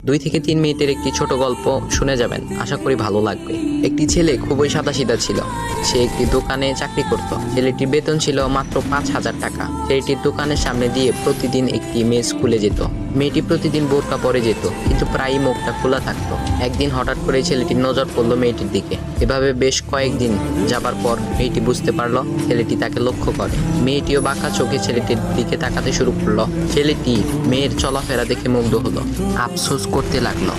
2 থেকে 3 মিনিটের একটি ছোট গল্প শুনে যাবেন, আশা করি ভালো লাগবে। একটি ছেলে খুবই সাদাসিধা ছিল। সে একটি দোকানে চাকরি করত। ছেলেটির বেতন ছিল মাত্র 5,000 টাকা। ছেলেটির দোকানের সামনে দিয়ে প্রতিদিন একটি মেয়ে স্কুলে যেত। মেয়েটি প্রতিদিন বোরকা পরে যেত, কিন্তু প্রায়ই মুখটা খোলা থাকতো। একদিন হঠাৎ করে ছেলেটির নজর পড়লো মেয়েটির দিকে। এভাবে বেশ কয়েকদিন যাবার পর মেয়েটি বুঝতে পারলো ছেলেটি তাকে লক্ষ্য করে। মেয়েটিও বাঁকা চোখে ছেলেটির দিকে তাকাতে শুরু করলো। ছেলেটি মেয়ের চলাফেরা দেখে মুগ্ধ হলো। আফসোস করতে লাগলো,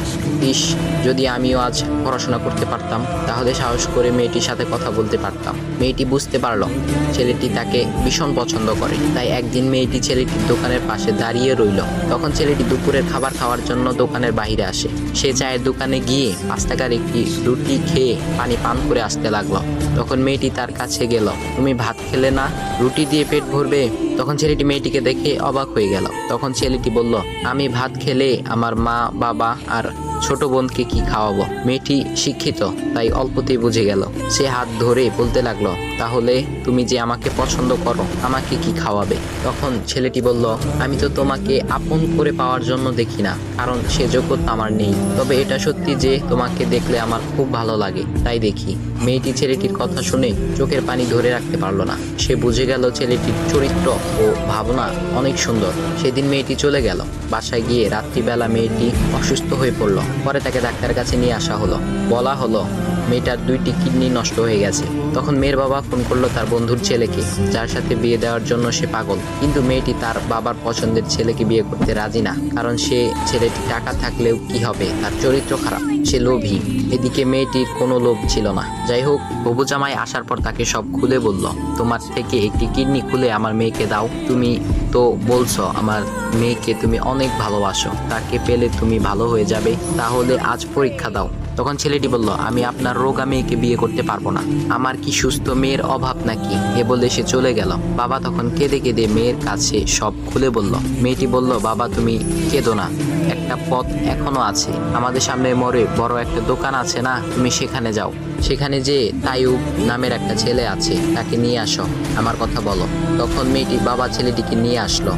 ইস, যদি আমিও আজ পড়াশোনা করতে পারতাম, তাহলে সাহস করে মেয়েটির সাথে কথা বলতে পারতাম। মেয়েটি বুঝতে পারলো ছেলেটি তাকে ভীষণ পছন্দ করে। তাই একদিন মেয়েটি ছেলেটির দোকানের পাশে দাঁড়িয়ে রইল। তখন ছেলেটি দুপুরের খাবার খাওয়ার জন্য দোকানের বাইরে আসে। সে চায়ের দোকানে গিয়ে 5 টাকার একটি রুটি খেয়ে পানি পান করে আসতে লাগলো। তখন মেয়েটি তার কাছে গেল। তুমি ভাত খেলে না, রুটি দিয়ে পেট ভরবে? তখন ছেলেটি মেয়েটিকে দেখে অবাক হয়ে গেল। তখন ছেলেটি বলল, আমি ভাত খেলে আমার মা, বাবা আর ছোট বোনকে কি খাওয়াবো? মেয়েটি শিক্ষিত, তাই অল্পতেই বুঝে গেল। সে হাত ধরে বলতে লাগলো, তাহলে তুমি যে আমাকে পছন্দ করো, আমাকে কি খাওয়াবে? তখন ছেলেটি বলল, আমি তো তোমাকে আপন করে পাওয়ার জন্য দেখি না, কারণ সে যোগ্যতা আমার নেই। তবে এটা সত্যি যে তোমাকে দেখলে আমার খুব ভালো লাগে, তাই দেখি। মেয়েটি ছেলেটির কথা শুনে চোখের পানি ধরে রাখতে পারলো না। সে বুঝে গেল ছেলেটির চরিত্র ও ভাবনা অনেক সুন্দর। সেদিন মেয়েটি চলে গেল। বাসায় গিয়ে রাত্রিবেলা মেয়েটি অসুস্থ হয়ে পড়ল। পরে তাকে ডাক্তারের কাছে নিয়ে আসা হলো। বলা হলো মেয়েটার 2টি কিডনি নষ্ট হয়ে গেছে। তখন মেয়ের বাবা ফোন করলো তার বন্ধুর ছেলেকে, যার সাথে বিয়ে দেওয়ার জন্য সে পাগল। কিন্তু মেয়েটি তার বাবার পছন্দের ছেলেকে বিয়ে করতে রাজি না, কারণ সে ছেলেটি টাকা থাকলেও কি হবে, তার চরিত্র খারাপ, সে লোভী। এদিকে মেয়েটির কোনো লোভ ছিল না। যাই হোক, হবু জামাই আসার পর তাকে সব খুলে বলল, তোমার থেকে একটি কিডনি খুলে আমার মেয়েকে দাও। তুমি তো বলছো আমার মেয়েকে তুমি অনেক ভালোবাসো, তাকে পেলে তুমি ভালো হয়ে যাবে, তাহলে আজ পরীক্ষা দাও। তখন ছেলেটি বলল, আমি আপনার রোগা মেয়েকে বিয়ে করতে পারবো না, আমার কি সুস্থ মেয়ের অভাব নাকি? এ বলে সে চলে গেল। বাবা তখন কেঁদে কেঁদে মেয়ের কাছে সব খুলে বলল। মেয়েটি বলল, বাবা তুমি কেঁদো না, একটা পথ এখনো আছে। আমাদের সামনে মোড়ে বড় একটা দোকান আছে না, তুমি সেখানে যাও। সেখানে যে তাইয়ুব নামের একটা ছেলে আছে, তাকে নিয়ে আসো, আমার কথা বলো। তখন মেয়েটির বাবা ছেলেটিকে নিয়ে আসলো।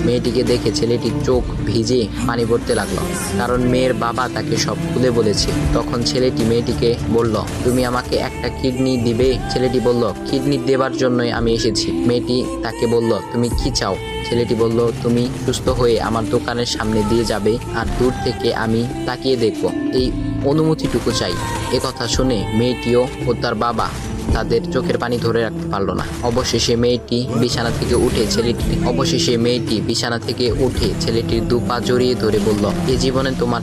মেয়েটিকে দেখে ছেলেটির চোখ ভিজে পানি পড়তে লাগলো, কারণ মেয়ের বাবা তাকে সব খুলে বলেছে। তখন ছেলেটি মেয়েটিকে বলল, তুমি আমাকে একটা কিডনি দিবে? ছেলেটি বলল, কিডনি দেবার জন্যই আমি এসেছি। মেয়েটি তাকে বলল, তুমি কি চাও? ছেলেটি বলল, তুমি সুস্থ হয়ে আমার দোকানের সামনে দিয়ে যাবে, আর দূর থেকে আমি তাকিয়ে দেখব, এই অনুমতিটুকু চাই। কথা শুনে মেয়েটিও ও তার বাবা তাদের চোখের পানি ধরে রাখতে পারলো না। অবশেষে মেয়েটি বিছানা থেকে উঠে ছেলেটির 2 পা জড়িয়ে ধরে বলল, এ জীবনে তোমার